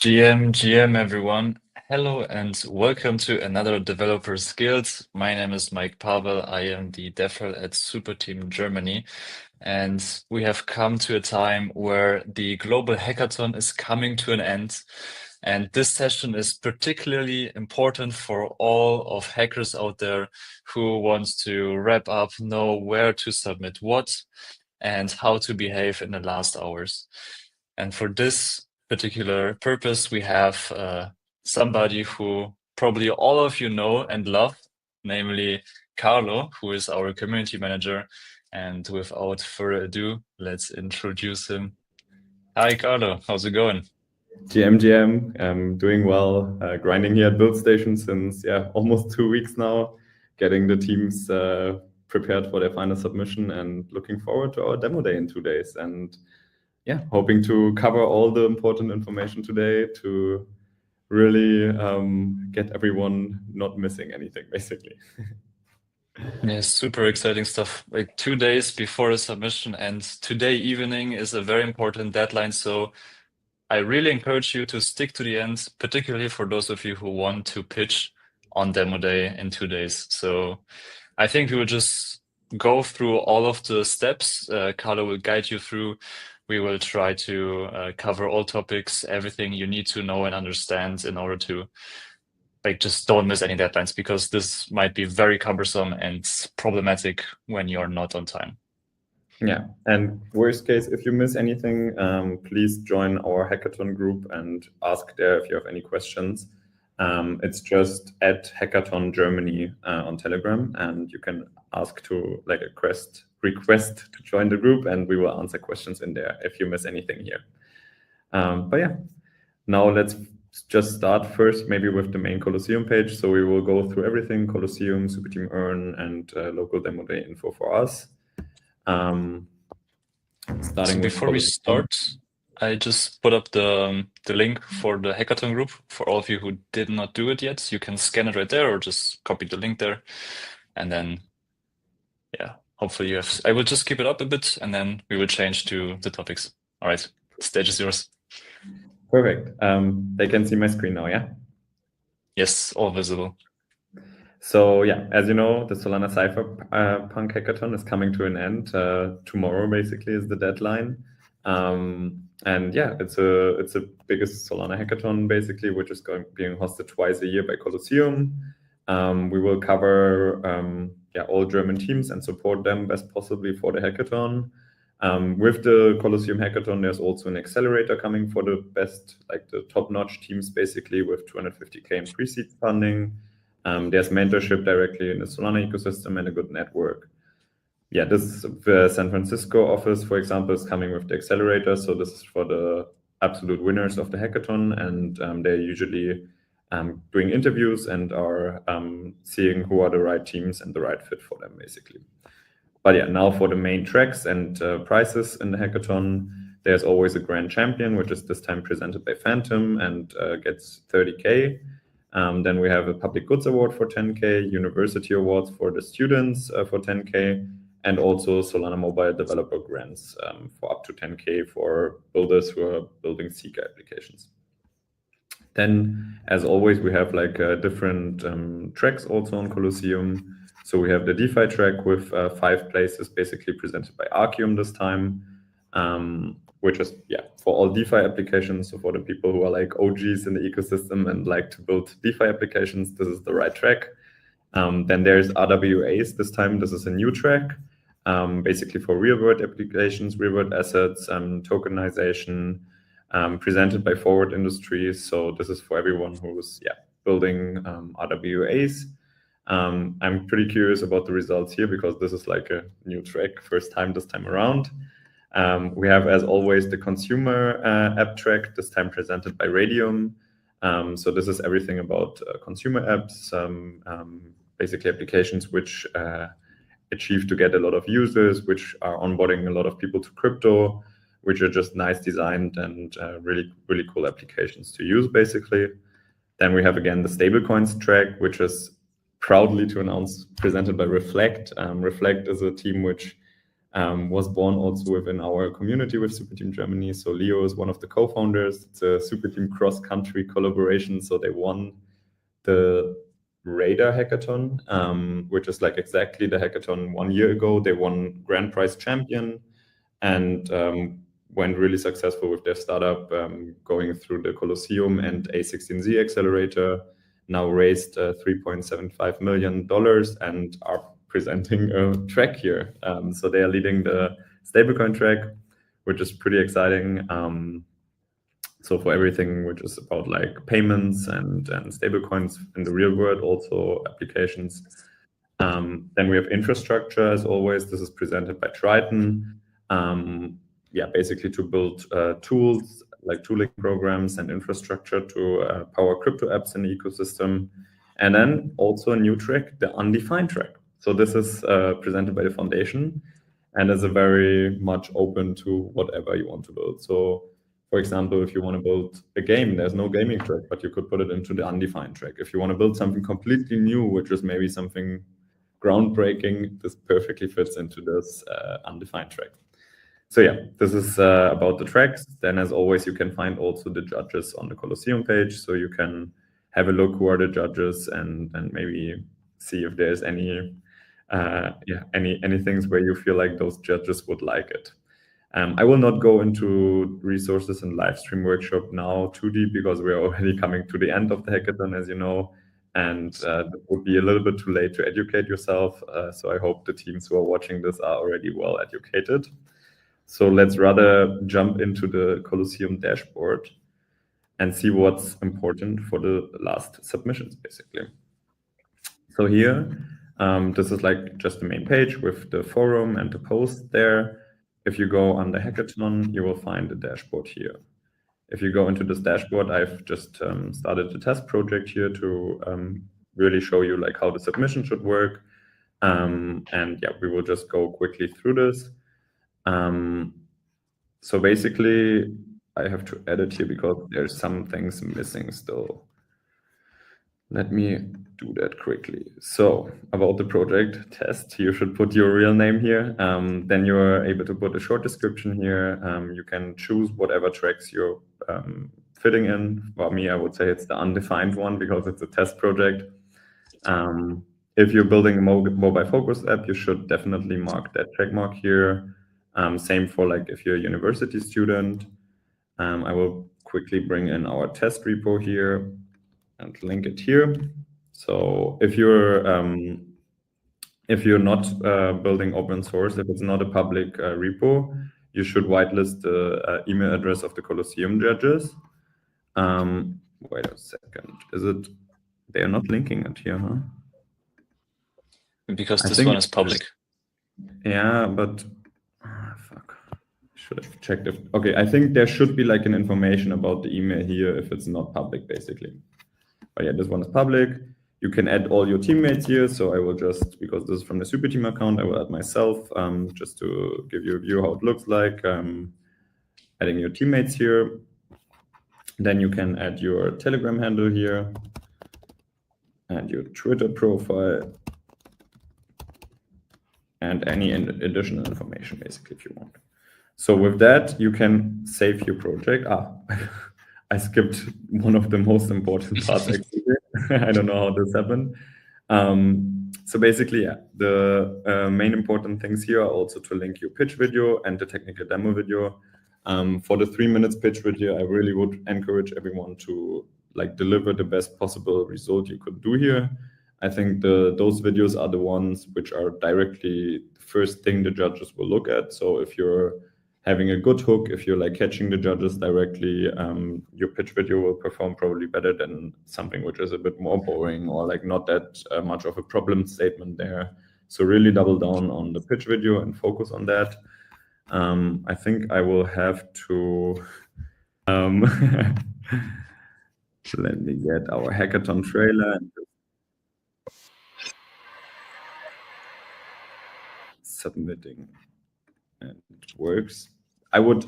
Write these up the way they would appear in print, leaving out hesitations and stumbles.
GM, everyone. Hello and welcome to another Developer Skills. My name is Mike Pawel. I am the DevRel at Superteam Germany. And we have come to a time where the global hackathon is coming to an end. And this session is particularly important for all of hackers out there who wants to wrap up, know where to submit what, and how to behave in the last hours. And for this particular purpose, we have somebody who probably all of you know and love, namely Carlo, who is our community manager. And without further ado, let's introduce him. Hi, Carlo. How's it going? GM, doing well, grinding here at Build Station since almost 2 weeks now, getting the teams prepared for their final submission and looking forward to our demo day in 2 days. And hoping to cover all the important information today to really get everyone not missing anything, basically. Yeah, super exciting stuff. Like 2 days before the submission, and today evening is a very important deadline. So I really encourage you to stick to the end, particularly for those of you who want to pitch on demo day in 2 days. So I think we will just go through all of the steps. Carlo will guide you through. We will try to cover all topics, everything you need to know and understand in order to just don't miss any deadlines, because this might be very cumbersome and problematic when you're not on time. Yeah, and worst case, if you miss anything, please join our hackathon group and ask there if you have any questions. It's just at Hackathon Germany on Telegram, and you can ask to request to join the group, and we will answer questions in there if you miss anything here. Now let's just start first maybe with the main Colosseum page. So we will go through everything: Colosseum, Superteam Earn, and local demo day info for us. So before we start, I just put up the link for the hackathon group. For all of you who did not do it yet, you can scan it right there or just copy the link there. And then, hopefully you have, I will just keep it up a bit and then we will change to the topics. All right, stage is yours. Perfect. They can see my screen now, yeah? Yes, all visible. So as you know, the Solana Cypherpunk Hackathon is coming to an end. Tomorrow basically is the deadline. And it's a biggest Solana hackathon basically, which is being hosted twice a year by Colosseum. We will cover all German teams and support them best possibly for the hackathon. With the Colosseum hackathon, there's also an accelerator coming for the best, like the top-notch teams basically, with 250K in pre-seed funding. There's mentorship directly in the Solana ecosystem and a good network. This San Francisco office, for example, is coming with the accelerator. So this is for the absolute winners of the hackathon, and they're usually doing interviews and are seeing who are the right teams and the right fit for them, basically. But now for the main tracks and prizes in the hackathon, there's always a grand champion, which is this time presented by Phantom and gets 30K. Then we have a public goods award for 10K, university awards for the students for 10K, and also Solana mobile developer grants for up to 10K for builders who are building Seeker applications. Then, as always, we have different tracks also on Colosseum. So we have the DeFi track with 5 places basically presented by Arcium this time, which is for all DeFi applications. So for the people who are like OGs in the ecosystem and like to build DeFi applications, this is the right track. Then there's RWAs this time. This is a new track, basically for real-world applications, real-world assets, tokenization, presented by Forward Industries. So this is for everyone who's building RWAs. I'm pretty curious about the results here because this is like a new track, first time this time around. We have, as always, the consumer app track, this time presented by Radium. So this is everything about consumer apps, basically applications which achieve to get a lot of users, which are onboarding a lot of people to crypto, which are just nice designed and really, really cool applications to use, basically. Then we have, again, the stablecoins track, which is proudly to announce presented by Reflect. Reflect is a team which was born also within our community with Superteam Germany. So Leo is one of the co-founders. It's a Superteam cross-country collaboration. So they won the Radar Hackathon, which is like exactly the hackathon 1 year ago. They won Grand Prize Champion and went really successful with their startup, going through the Colosseum and A16Z accelerator. Now raised $3.75 million and are presenting a track here. So they are leading the stablecoin track, which is pretty exciting. So for everything which is about like payments and stablecoins in the real world, also applications. Then we have infrastructure, as always. This is presented by Triton. Basically to build tools like tooling programs and infrastructure to power crypto apps in the ecosystem. And then also a new track, the undefined track. So this is presented by the foundation and is a very much open to whatever you want to build. So for example, if you want to build a game, there's no gaming track, but you could put it into the undefined track. If you want to build something completely new, which is maybe something groundbreaking, this perfectly fits into this undefined track. So yeah, this is about the tracks. Then as always, you can find also the judges on the Colosseum page. So you can have a look who are the judges and maybe see if there's any things where you feel like those judges would like it. I will not go into resources and live stream workshop now too deep because we're already coming to the end of the hackathon, as you know, and it would be a little bit too late to educate yourself. So I hope the teams who are watching this are already well educated. So let's rather jump into the Colosseum dashboard and see what's important for the last submissions, basically. So here, this is like just the main page with the forum and the post there. If you go on the hackathon, you will find the dashboard here. If you go into this dashboard, I've just started the test project here to really show you like how the submission should work. And yeah, we will just go quickly through this. So basically, I have to edit here because there's some things missing still. Let me do that quickly. So about the project test, you should put your real name here. Then you're able to put a short description here. You can choose whatever tracks you're fitting in. For me, I would say it's the undefined one because it's a test project. If you're building a mobile focused app, you should definitely mark that check mark here. Same for like if you're a university student. I will quickly bring in our test repo here and link it here. So if you're not building open source, if it's not a public repo, you should whitelist the email address of the Colosseum judges. Wait a second. Is it? They are not linking it here, huh? Because this one is public. Yeah, but fuck. Should have checked if. Okay, I think there should be like an information about the email here if it's not public, basically. But yeah, this one is public. You can add all your teammates here. So I will just, because this is from the Superteam account, I will add myself just to give you a view how it looks like. Adding your teammates here. Then you can add your Telegram handle here and your Twitter profile and any additional information, basically, if you want. So with that, you can save your project. I skipped one of the most important parts, actually. I don't know how this happened. So basically, yeah, the main important things here are also to link your pitch video and the technical demo video. For the 3 minutes pitch video, I really would encourage everyone to like deliver the best possible result you could do here. I think those videos are the ones which are directly the first thing the judges will look at. So if you're having a good hook, if you're like catching the judges directly, your pitch video will perform probably better than something which is a bit more boring or like not that much of a problem statement there. So really double down on the pitch video and focus on that. I think I will have to let me get our hackathon trailer and submitting, and it works. I would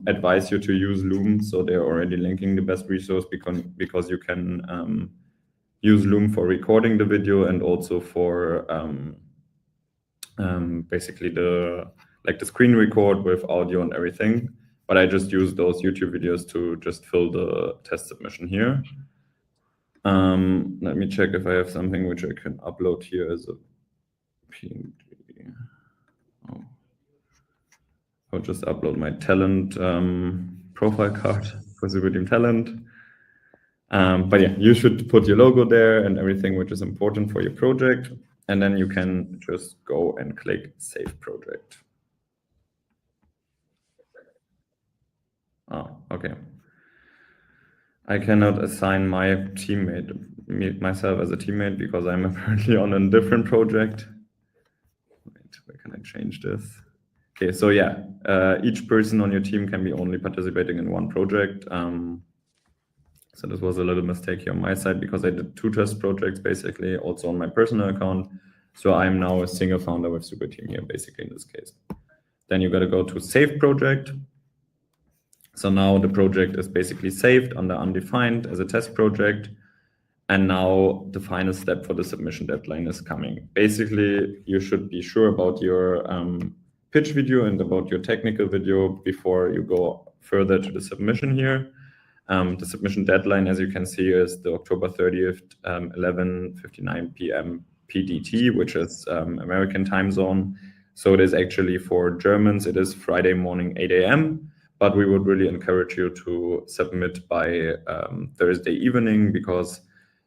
advise you to use Loom, so they're already linking the best resource because you can use Loom for recording the video and also for basically the like the screen record with audio and everything. But I just use those YouTube videos to just fill the test submission here. Let me check if I have something which I can upload here as a PNG. Oh. I'll just upload my talent profile card for Superteam Talent. But yeah, you should put your logo there and everything which is important for your project. And then you can just go and click Save Project. Oh, okay. I cannot assign my teammate, myself as a teammate, because I'm apparently on a different project. Wait, where can I change this? Okay, so yeah, each person on your team can be only participating in one project. So this was a little mistake here on my side, because I did 2 test projects basically also on my personal account. So I'm now a single founder with Superteam here, basically in this case. Then you got to go to Save Project. So now the project is basically saved under undefined as a test project. And now the final step for the submission deadline is coming. Basically, you should be sure about your pitch video and about your technical video before you go further to the submission here. The submission deadline, as you can see, is the October 30th, 11:59 p.m. PDT, which is American time zone. So it is actually for Germans, it is Friday morning, 8 a.m. But we would really encourage you to submit by Thursday evening, because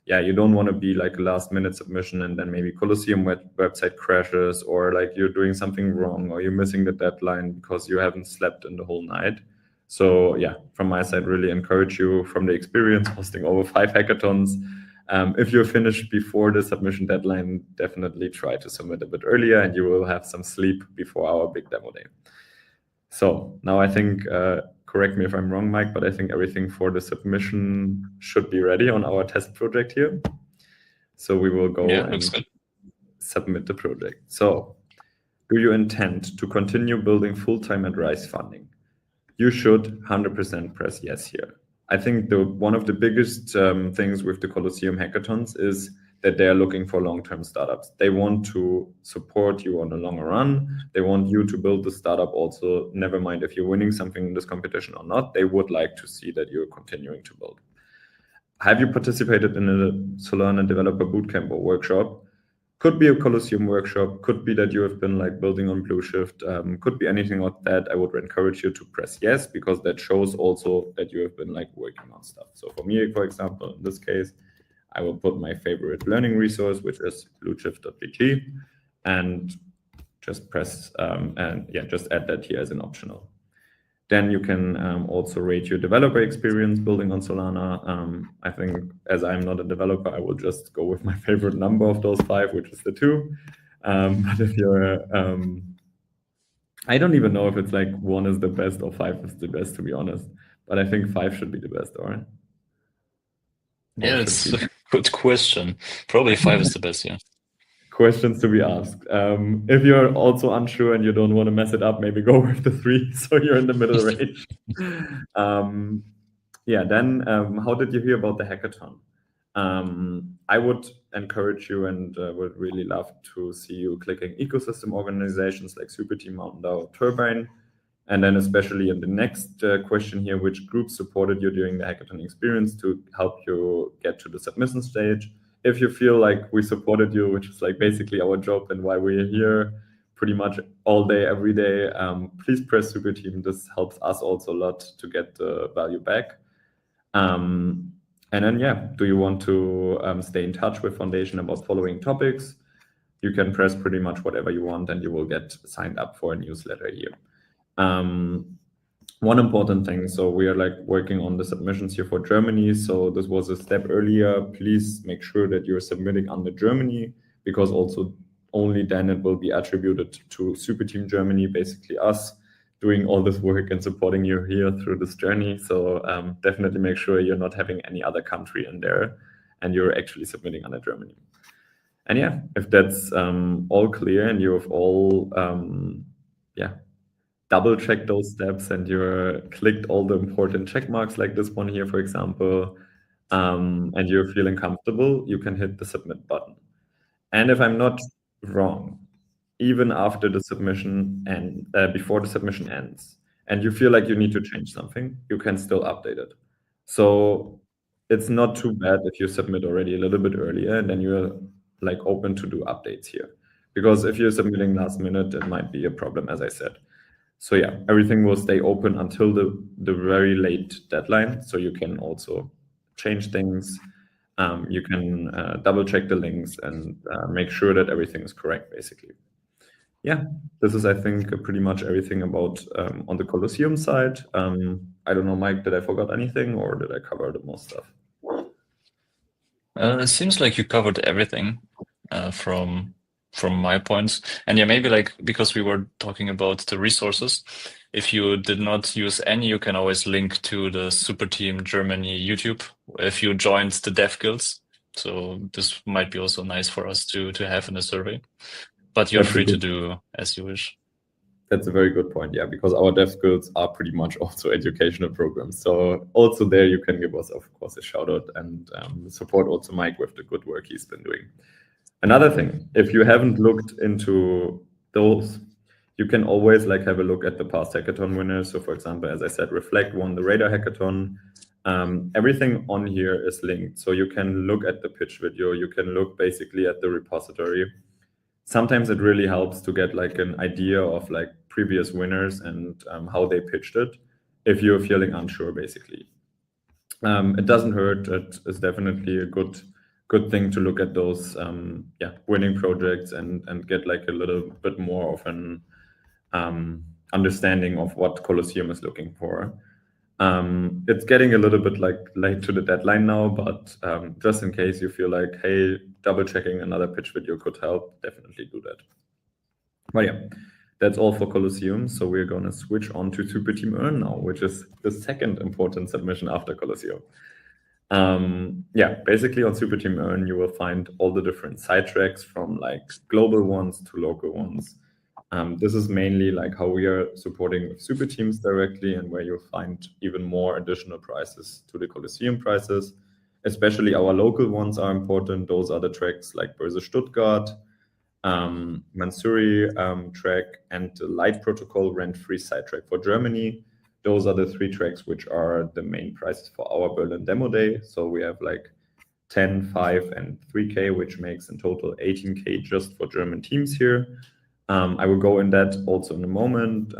yeah, you don't want to be like a last minute submission and then maybe Colosseum website crashes, or like you're doing something wrong, or you're missing the deadline because you haven't slept in the whole night. So yeah, from my side, really encourage you, from the experience hosting over 5 hackathons. If you're finished before the submission deadline, definitely try to submit a bit earlier, and you will have some sleep before our big demo day. So now I think, correct me if I'm wrong, Mike, but I think everything for the submission should be ready on our test project here. So we will go and submit the project. So do you intend to continue building full-time at Rise funding? You should 100% press yes here. I think one of the biggest things with the Colosseum hackathons is that they are looking for long-term startups. They want to support you on the longer run. They want you to build the startup also, never mind if you're winning something in this competition or not. They would like to see that you're continuing to build. Have you participated in a Solana developer bootcamp or workshop? Could be a Colosseum workshop, could be that you have been like building on Blueshift, could be anything like that. I would encourage you to press yes, because that shows also that you have been like working on stuff. So for me, for example, in this case, I will put my favorite learning resource, which is blueshift.gt, and just press, and yeah, just add that here as an optional. Then you can also rate your developer experience building on Solana. I think, as I'm not a developer, I will just go with my favorite number of those 5, which is the 2. But if you're, I don't even know if it's like 1 is the best or 5 is the best, to be honest. But I think 5 should be the best, all right? Yeah, it's a good question. Probably 5 is the best, yeah. Questions to be asked. If you're also unsure and you don't want to mess it up, maybe go with the 3, so you're in the middle range. Yeah, then how did you hear about the hackathon? I would encourage you and would really love to see you clicking ecosystem organizations like Superteam, Mountain DAO, Turbine. And then especially in the next question here, which groups supported you during the hackathon experience to help you get to the submission stage? If you feel like we supported you, which is like basically our job and why we're here pretty much all day, every day, please press Superteam. This helps us also a lot to get the value back. And then, yeah, do you want to stay in touch with Foundation about following topics? You can press pretty much whatever you want and you will get signed up for a newsletter here. One important thing, so we are like working on the submissions here for Germany. So this was a step earlier. Please make sure that you're submitting under Germany, because also only then it will be attributed to Superteam Germany, basically us doing all this work and supporting you here through this journey. So definitely make sure you're not having any other country in there and you're actually submitting under Germany. And yeah, if that's all clear and you have all, double check those steps and you're clicked all the important check marks like this one here, for example, and you're feeling comfortable, you can hit the submit button. And if I'm not wrong, even after the submission and before the submission ends, and you feel like you need to change something, you can still update it. So it's not too bad if you submit already a little bit earlier and then you're like open to do updates here. Because if you're submitting last minute, it might be a problem, as I said. So yeah, everything will stay open until the very late deadline. So you can also change things. You can double check the links and make sure that everything is correct, basically. Yeah, this is, I think, pretty much everything about on the Colosseum side. I don't know, Mike, did I forgot anything or did I cover the most stuff? It seems like you covered everything from my points. And yeah, maybe like because we were talking about the resources, if you did not use any, you can always link to the Superteam Germany YouTube if you joined the dev guilds. So this might be also nice for us to have in the survey. But you're free to do as you wish. That's a very good point, yeah, because our dev skills are pretty much also educational programs. So also there you can give us, of course, a shout out and support also Mike with the good work he's been doing. Another thing, if you haven't looked into those, you can always like have a look at the past hackathon winners. So for example, as I said, Reflect won the Radar hackathon. Everything on here is linked. So you can look at the pitch video, you can look basically at the repository. Sometimes it really helps to get like an idea of like previous winners and how they pitched it if you're feeling unsure, basically. It doesn't hurt. It is definitely a good thing to look at those winning projects and get like a little bit more of an understanding of what Colosseum is looking for. It's getting a little bit like late to the deadline now, but just in case you feel like, hey, double checking another pitch video could help, definitely do that. But yeah, that's all for Colosseum. So we're going to switch on to Superteam Earn now, which is the second important submission after Colosseum. Basically on Superteam Earn, you will find all the different side tracks from like global ones to local ones. This is mainly like how we are supporting with super teams directly and where you'll find even more additional prices to the Colosseum prices. Especially our local ones are important. Those are the tracks like Börse Stuttgart, Mansuri track, and the Light Protocol rent-free side track for Germany. Those are the three tracks which are the main prices for our Berlin demo day. So we have like 10, 5, and 3K, which makes in total 18K just for German teams here. I will go in that also in a moment.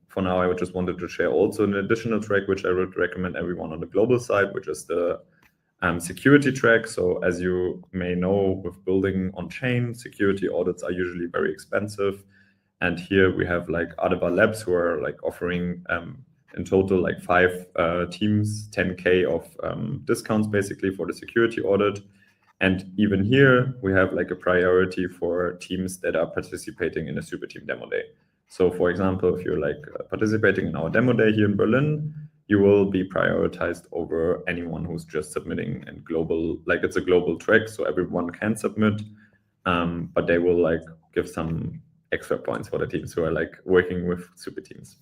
For now, I just wanted to share also an additional track, which I would recommend everyone on the global side, which is the security track. So as you may know, with building on chain, security audits are usually very expensive. And here we have like Adebar Labs who are like offering in total like 5 teams 10K of discounts basically for the security audit. And even here, we have like a priority for teams that are participating in a super team demo day. So for example, if you're like participating in our demo day here in Berlin, you will be prioritized over anyone who's just submitting and global, like it's a global track, so everyone can submit, but they will like give some extra points for the teams who are like working with super teams.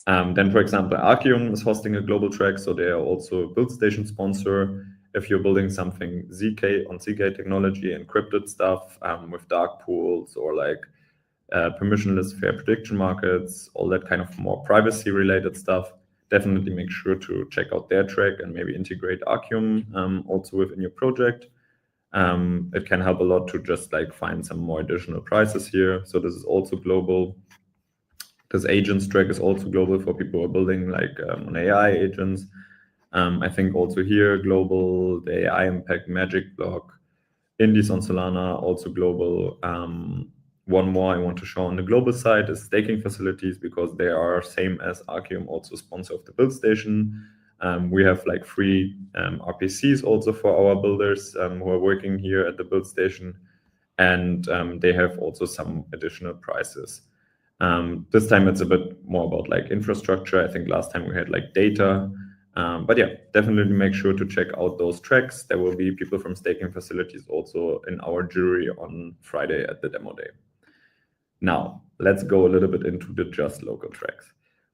Then, for example, Archeum is hosting a global track, so they are also a build station sponsor. If you're building something ZK on ZK technology, encrypted stuff with dark pools or like permissionless fair prediction markets, all that kind of more privacy related stuff, definitely make sure to check out their track and maybe integrate Archeum also within your project. It can help a lot to just like find some more additional prices here. So this is also global. This agents track is also global for people who are building like on AI agents. I think also here, global, the AI Impact Magic block, Indies on Solana, also global. One more I want to show on the global side is staking facilities because they are same as Archeum, also sponsor of the build station. We have like free RPCs also for our builders who are working here at the build station. And they have also some additional prices. This time it's a bit more about like infrastructure. I think last time we had like data. But yeah, definitely make sure to check out those tracks. There will be people from staking facilities also in our jury on Friday at the demo day. Now, let's go a little bit into the just local tracks.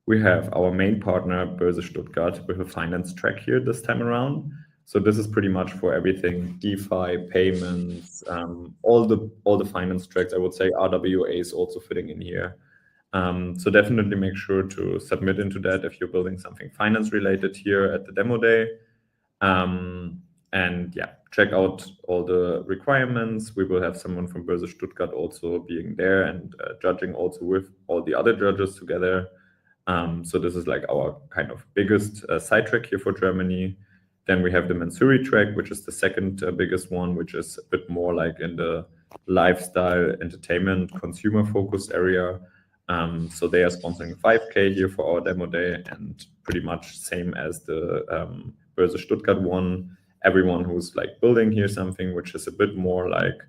We have our main partner, Börse Stuttgart, with a finance track here this time around. So this is pretty much for everything DeFi, payments, all the finance tracks. I would say RWA is also fitting in here. So definitely make sure to submit into that if you're building something finance related here at the demo day. And yeah, check out all the requirements. We will have someone from Börse Stuttgart also being there and judging also with all the other judges together. So this is like our kind of biggest side track here for Germany. Then we have the Mansouri track, which is the second biggest one, which is a bit more like in the lifestyle, entertainment, consumer focused area. So they are sponsoring 5K here for our demo day, and pretty much same as the Börse Stuttgart one. Everyone who's like building here something which is a bit more like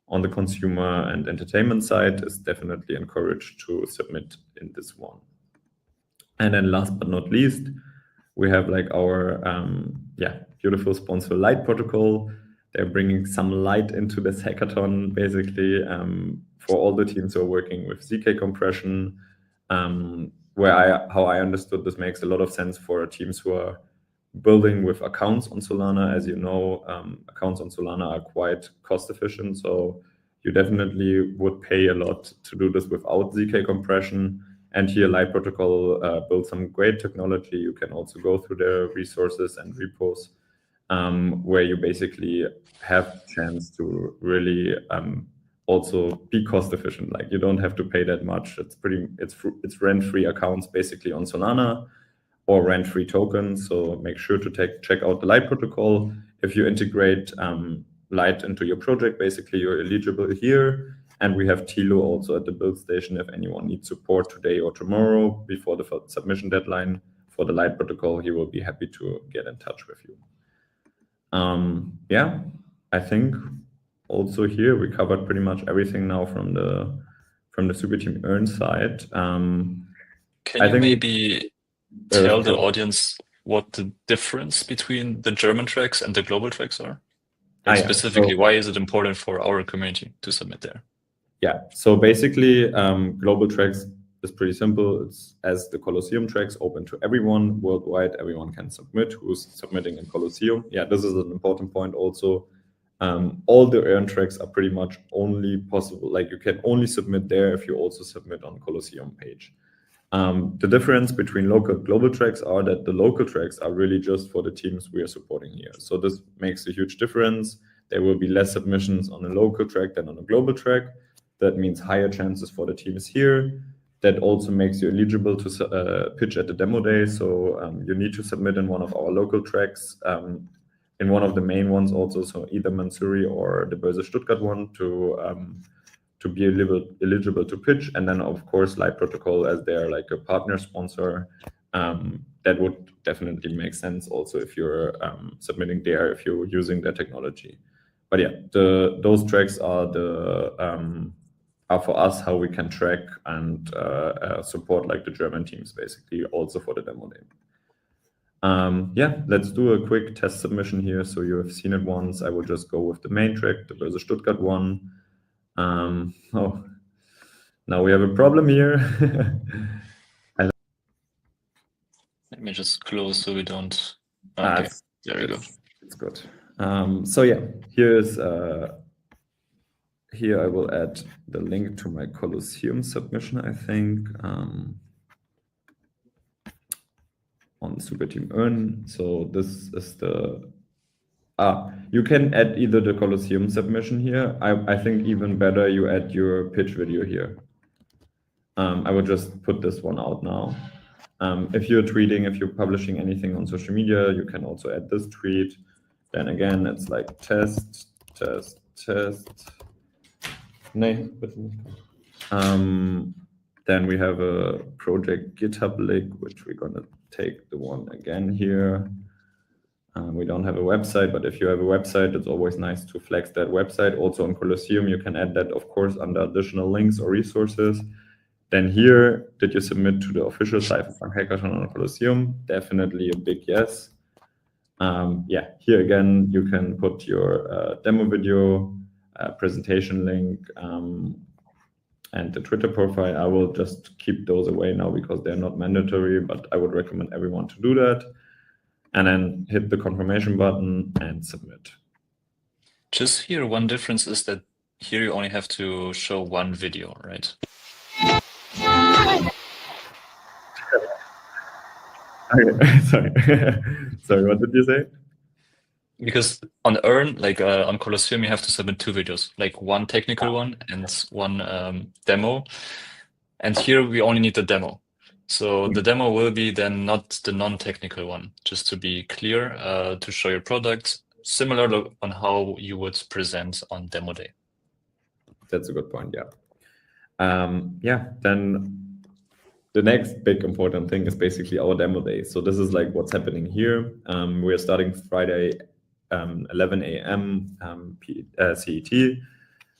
on the consumer and entertainment side is definitely encouraged to submit in this one. And then last but not least, we have like our beautiful sponsor Light Protocol. They're bringing some light into this hackathon, basically, for all the teams who are working with ZK compression. How I understood this makes a lot of sense for teams who are building with accounts on Solana. As you know, accounts on Solana are quite cost efficient, so you definitely would pay a lot to do this without ZK compression. And here, Light Protocol built some great technology. You can also go through their resources and repos, where you basically have a chance to really also be cost efficient. Like you don't have to pay that much. It's rent-free accounts basically on Solana or rent-free tokens. So make sure to check out the Light Protocol. If you integrate Light into your project, basically you're eligible here. And we have Thilo also at the build station if anyone needs support today or tomorrow before the submission deadline for the Light Protocol. He will be happy to get in touch with you. I think also here we covered pretty much everything now from the Superteam Earn side. Can you maybe tell the audience what the difference between the German tracks and the global tracks are? Specifically, why is it important for our community to submit there? Yeah, so basically, global tracks is pretty simple. It's as the Colosseum tracks, open to everyone worldwide. Everyone can submit who's submitting in Colosseum. Yeah, this is an important point also. All the Earn tracks are pretty much only possible. Like you can only submit there if you also submit on Colosseum page. The difference between local and global tracks are that the local tracks are really just for the teams we are supporting here. So this makes a huge difference. There will be less submissions on a local track than on a global track. That means higher chances for the teams here. That also makes you eligible to pitch at the demo day. So you need to submit in one of our local tracks, in one of the main ones also. So either Mansouri or the Börse Stuttgart one to be eligible to pitch. And then of course, Light Protocol as they're like a partner sponsor. That would definitely make sense also if you're submitting there, if you're using their technology. But yeah, those tracks are for us how we can track and support like the German teams basically also for the demo day. Let's do a quick test submission here. So you have seen it once. I will just go with the main track, the Börse Stuttgart one. Now we have a problem here. Let me just close so we don't. Okay, there we go. It's good. Here I will add the link to my Colosseum submission, I think, on Superteam Earn. So this is you can add either the Colosseum submission here. I think even better you add your pitch video here. I will just put this one out now. If you're tweeting, if you're publishing anything on social media, you can also add this tweet. Then again, it's like test. Nee, bitte nicht. Then we have a project GitHub link, which we're gonna take the one again here. We don't have a website, but if you have a website, it's always nice to flex that website. Also on Colosseum, you can add that, of course, under additional links or resources. Then here, did you submit to the official Cypherpunk Hackathon on Colosseum? Definitely a big yes. Here again, you can put your demo video, presentation link, and the Twitter profile. I will just keep those away now because they're not mandatory, but I would recommend everyone to do that. and then hit the confirmation button and submit. Just here, one difference is that here you only have to show one video, right? Okay, sorry. Sorry, what did you say? Because on Earn, like on Colosseum, you have to submit two videos, like one technical one and one demo. And here we only need the demo. So the demo will be then not the non-technical one, just to be clear, to show your product, similar on how you would present on demo day. That's a good point, yeah. Yeah, then the next big important thing is basically our demo day. So this is like what's happening here. We're starting Friday, 11 a.m. CET.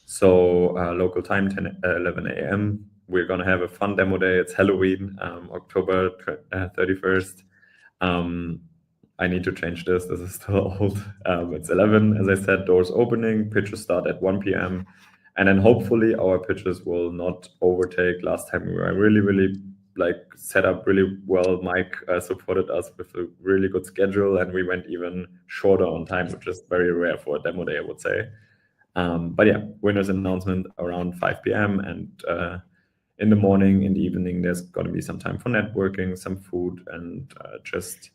So local time, 11 a.m. We're going to have a fun demo day. It's Halloween, October 31st. I need to change this. This is still old. It's 11, as I said, doors opening. Pitches start at 1 p.m. And then hopefully our pitches will not overtake. Last time we were really like set up really well. Mike supported us with a really good schedule, and we went even shorter on time, which is very rare for a demo day, I would say. But yeah, winners announcement around 5 p.m. and in the morning, in the evening, there's going to be some time for networking, some food, and just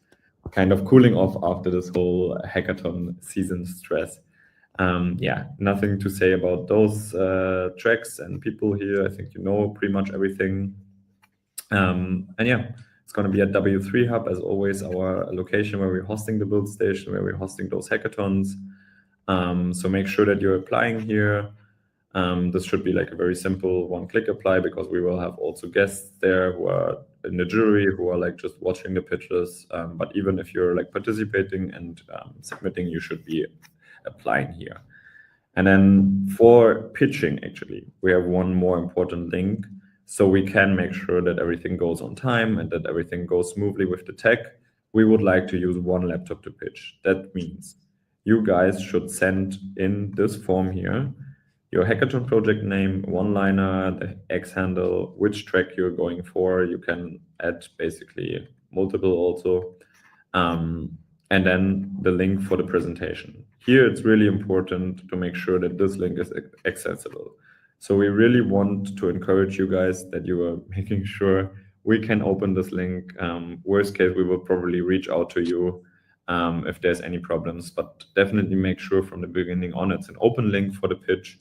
kind of cooling off after this whole hackathon season stress. Yeah, nothing to say about those tracks and people here. I think you know pretty much everything. And yeah, it's going to be at W3 Hub, as always, our location where we're hosting the build station, where we're hosting those hackathons. So make sure that you're applying here. This should be like a very simple one-click apply, because we will have also guests there who are in the jury, who are like just watching the pitches. But even if you're like participating and submitting, you should be applying here. And then for pitching, actually, we have one more important link. So we can make sure that everything goes on time and that everything goes smoothly with the tech. We would like to use one laptop to pitch. That means you guys should send in this form here your hackathon project name, one-liner, the X handle, which track you're going for. You can add basically multiple also. And then the link for the presentation. Here, it's really important to make sure that this link is accessible. So we really want to encourage you guys that you are making sure we can open this link. Worst case, we will probably reach out to you if there's any problems, but definitely make sure from the beginning on it's an open link for the pitch.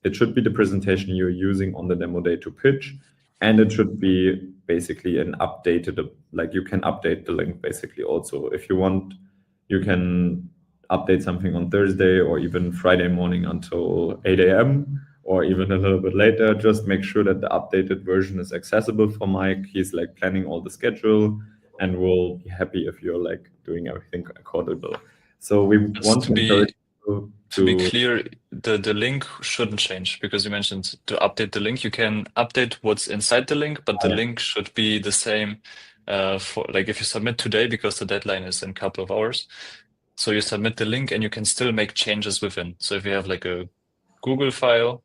It should be the presentation you're using on the demo day to pitch, and it should be basically an updated, like you can update the link basically also. If you want, you can update something on Thursday or even Friday morning until 8 a.m. or even a little bit later. Just make sure that the updated version is accessible for Mike. He's like planning all the schedule, and we'll be happy if you're like doing everything accordable. So we want to encourage you to be clear, the link shouldn't change, because you mentioned to update the link. You can update what's inside the link, but the link should be the same for like if you submit today, because the deadline is in a couple of hours. So you submit the link and you can still make changes within. So if you have like a Google file,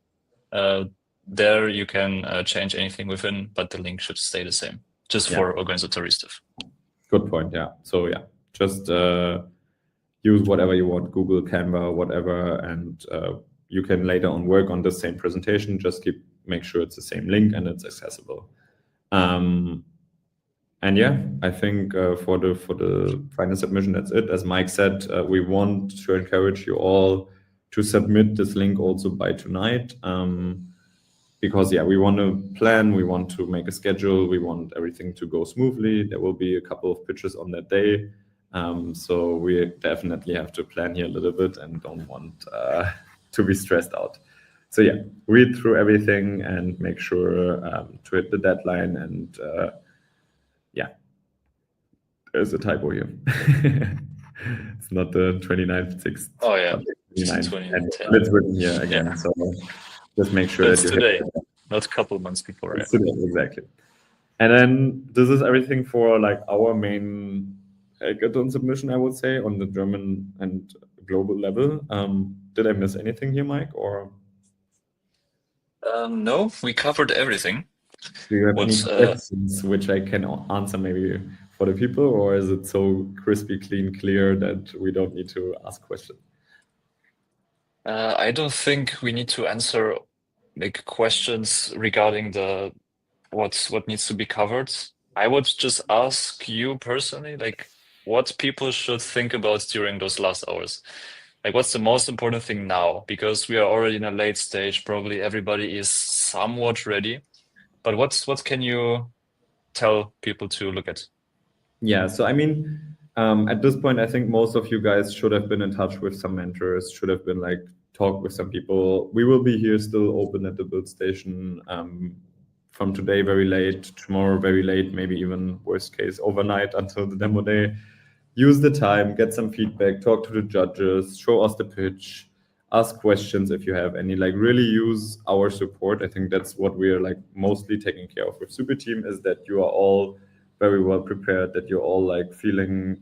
there you can change anything within, but the link should stay the same, just for organizatory stuff. Good point, yeah. So yeah, just use whatever you want, Google, Canva, whatever, and you can later on work on the same presentation. Just make sure it's the same link and it's accessible. And yeah, I think for the final submission, that's it. As Mike said, we want to encourage you all to submit this link also by tonight, because yeah, we want to plan, we want to make a schedule, we want everything to go smoothly. There will be a couple of pitches on that day, so we definitely have to plan here a little bit and don't want to be stressed out. So yeah, read through everything and make sure to hit the deadline. And yeah, there's a typo here. It's not the 29th, 6th. Oh yeah, 29th. It's written here again. Yeah. So just make sure that's that you today, not a couple months before. It's today, exactly. And then this is everything for like our main hackathon submission, I would say, on the German and global level. Did I miss anything here, Mike? Or no, we covered everything. Do you have any questions which I can answer maybe for the people, or is it so crispy, clean, clear that we don't need to ask questions? I don't think we need to answer like questions regarding the what needs to be covered. I would just ask you personally, like what people should think about during those last hours. Like what's the most important thing now? Because we are already in a late stage, probably everybody is somewhat ready. But what can you tell people to look at? Yeah, so I mean, at this point, I think most of you guys should have been in touch with some mentors, should have been like talk with some people. We will be here still open at the build station from today very late, tomorrow very late, maybe even worst case overnight until the demo day. Use the time, get some feedback, talk to the judges, show us the pitch, ask questions if you have any. Like really use our support. I think that's what we're like mostly taking care of with Super Team, is that you are all very well prepared, that you're all like feeling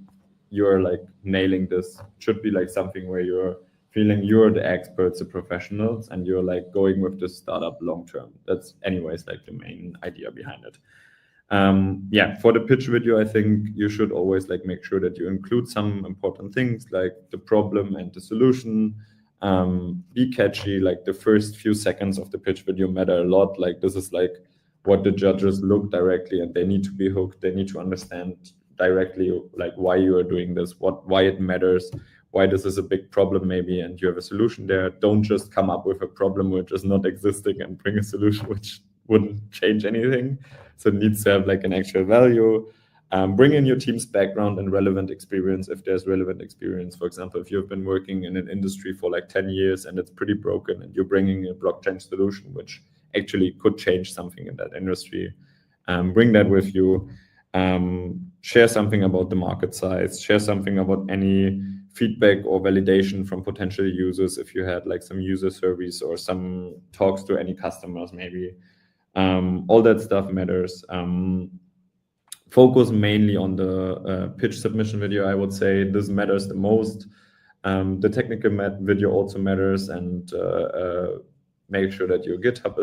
you're like nailing this. Should be like something where you're feeling you're the experts, the professionals, and you're like going with the startup long term. That's anyways like the main idea behind it. Yeah, for the pitch video, I think you should always like make sure that you include some important things like the problem and the solution. Be catchy. Like the first few seconds of the pitch video matter a lot. Like this is like what the judges look directly, and they need to be hooked. They need to understand directly like why you are doing this, why it matters, why this is a big problem maybe, and you have a solution there. Don't just come up with a problem which is not existing and bring a solution which wouldn't change anything. So it needs to have like an actual value. Bring in your team's background and relevant experience if there's relevant experience. For example, if you've been working in an industry for like 10 years and it's pretty broken and you're bringing a blockchain solution which actually could change something in that industry, bring that with you. Share something about the market size, share something about any feedback or validation from potential users if you had like some user surveys or some talks to any customers maybe. All that stuff matters. Focus mainly on the pitch submission video. I would say this matters the most. The technical video also matters, and make sure that your GitHub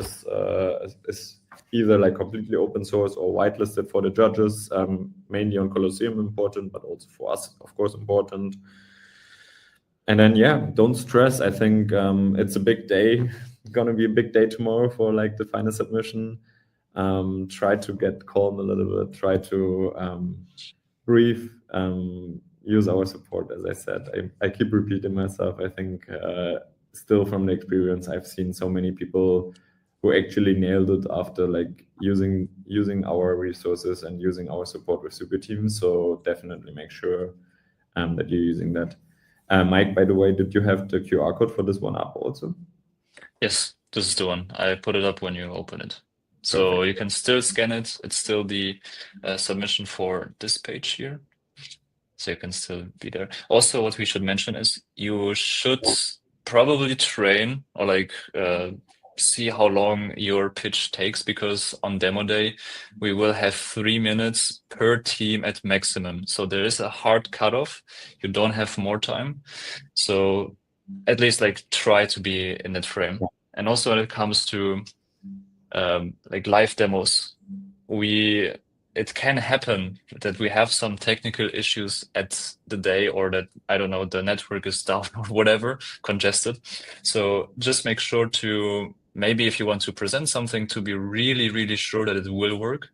is either like completely open source or whitelisted for the judges. Mainly on Colosseum important, but also for us, of course, important. And then yeah, don't stress. I think it's a big day. Gonna be a big day tomorrow for like the final submission. Try to get calm a little bit. Try to breathe. Use our support, as I said. I keep repeating myself. I think still from the experience, I've seen so many people who actually nailed it after like using our resources and using our support with Super Team. So definitely make sure that you're using that. Mike, by the way, did you have the QR code for this one up also? Yes, this is the one. I put it up when you open it. So Perfect. you can still scan it. It's still the submission for this page here. So you can still be there. Also, what we should mention is you should probably train or like see how long your pitch takes, because on demo day we will have 3 minutes per team at maximum. So there is a hard cutoff. You don't have more time. So at least like try to be in that frame. And also when it comes to like live demos, it can happen that we have some technical issues at the day, or that, I don't know, the network is down or whatever, congested. So just make sure to, maybe if you want to present something, to be really, really sure that it will work.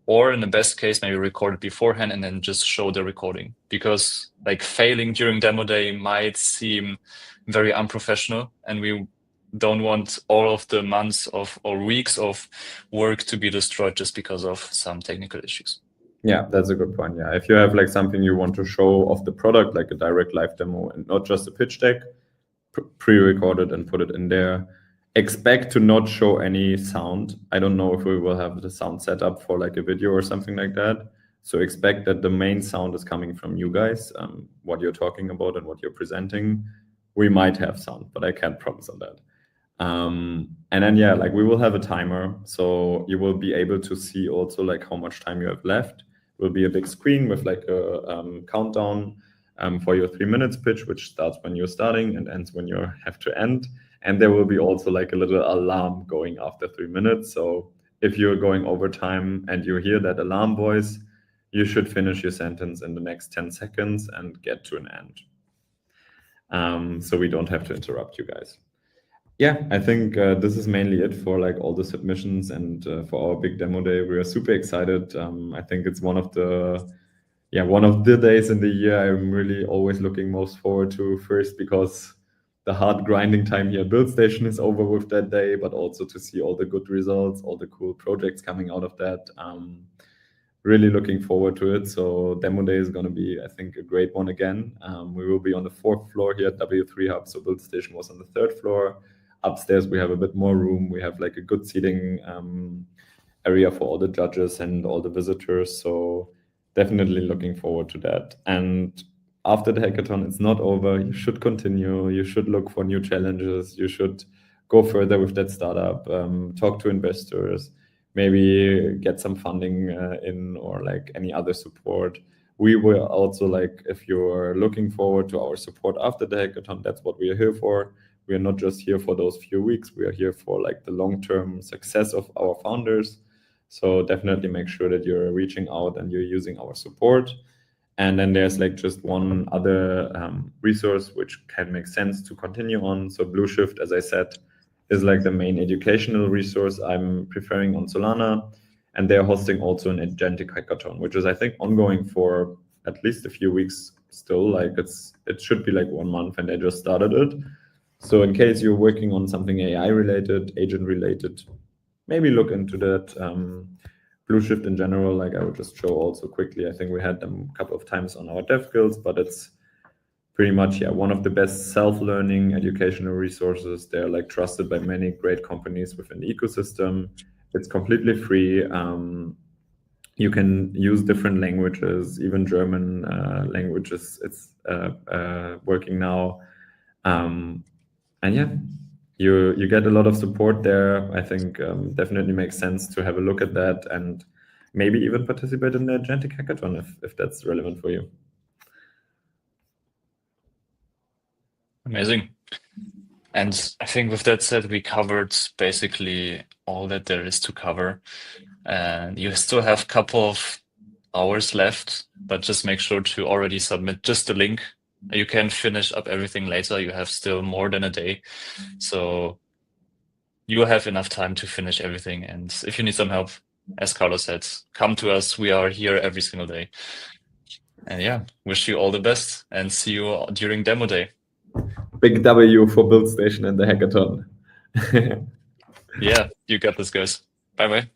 Or in the best case, maybe record it beforehand and then just show the recording. Because like failing during demo day might seem very unprofessional, and we don't want all of the months of or weeks of work to be destroyed just because of some technical issues. Yeah, that's a good point. Yeah, if you have like something you want to show of the product, like a direct live demo and not just a pitch deck, pre-record it and put it in there. Expect to not show any sound. I don't know if we will have the sound set up for like a video or something like that. So expect that the main sound is coming from you guys, what you're talking about and what you're presenting. We might have sound, but I can't promise on that. And then yeah, like we will have a timer, so you will be able to see also like how much time you have left. It will be a big screen with like a countdown for your 3 minutes pitch, which starts when you're starting and ends when you have to end. And there will be also like a little alarm going after 3 minutes. So if you're going over time and you hear that alarm voice, you should finish your sentence in the next 10 seconds and get to an end. So we don't have to interrupt you guys. Yeah, I think this is mainly it for like all the submissions and for our big demo day. We are super excited. I think it's one of the days in the year I'm really always looking most forward to. First, because the hard grinding time here at BuildStation is over with that day, but also to see all the good results, all the cool projects coming out of that. Really looking forward to it. So demo day is going to be, I think, a great one again. We will be on the 4th floor here at W3 Hub. So BuildStation was on the 3rd floor. Upstairs, we have a bit more room. We have like a good seating area for all the judges and all the visitors. So definitely looking forward to that. And after the hackathon, it's not over. You should continue. You should look for new challenges. You should go further with that startup, talk to investors, maybe get some funding in or like any other support. We will also, like, if you're looking forward to our support after the hackathon, that's what we are here for. We are not just here for those few weeks. We are here for like the long-term success of our founders. So definitely make sure that you're reaching out and you're using our support. And then there's like just one other resource which can make sense to continue on. So Blueshift, as I said, is like the main educational resource I'm preferring on Solana. And they're hosting also an agentic hackathon, which is, I think, ongoing for at least a few weeks still. Like it should be like 1 month, and they just started it. So in case you're working on something AI related, agent related, maybe look into that. Blueshift in general, like I would just show also quickly. I think we had them a couple of times on our dev guilds, but it's pretty much one of the best self-learning educational resources. They're like trusted by many great companies within the ecosystem. It's completely free. You can use different languages, even German languages. It's working now. And yeah, you get a lot of support there. I think definitely makes sense to have a look at that and maybe even participate in the agentic hackathon if that's relevant for you. Amazing. And I think with that said, we covered basically all that there is to cover. And you still have a couple of hours left, but just make sure to already submit just the link. You can finish up everything later. You have still more than a day. So you will have enough time to finish everything. And if you need some help, as Carlo said, come to us. We are here every single day. And yeah, wish you all the best and see you during demo day. Big W for BuildStation and the hackathon. Yeah, you got this, guys. Bye-bye.